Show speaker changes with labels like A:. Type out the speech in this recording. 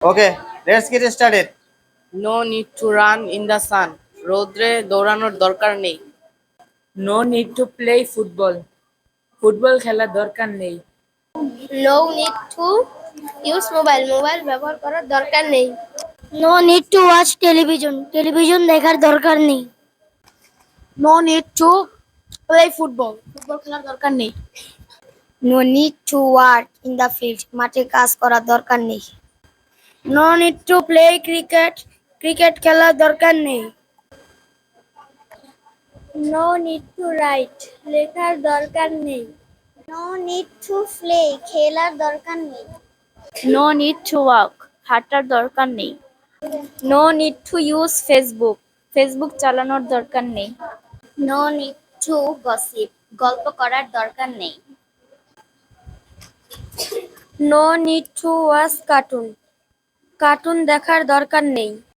A: Okay, let's get started.
B: No need to run in the sun. রৌদ্রে দৌড়ানোর দরকার নেই।
C: No need to play football. Football খেলার দরকার নেই।
D: No need to use mobile. Mobile ব্যবহার করার দরকার নেই। No need to watch television. Television দেখার দরকার নেই।
B: No need to play football. Football খেলার দরকার নেই।
D: No need to work in the field. মাঠে কাজ করার দরকার নেই। No need to play cricket. Cricket খেলার দরকার নেই। No need to write. লেখার দরকার নেই। নো নিড টু প্লে খেলার দরকার নেই।
E: নো নিড টু ওয়াক, হাঁটার দরকার নেই। No need to use Facebook, Facebook চালানোর দরকার নেই।
D: No need to gossip. গল্প করার দরকার নেই। No need to watch cartoon. Cartoon দেখার দরকার নেই।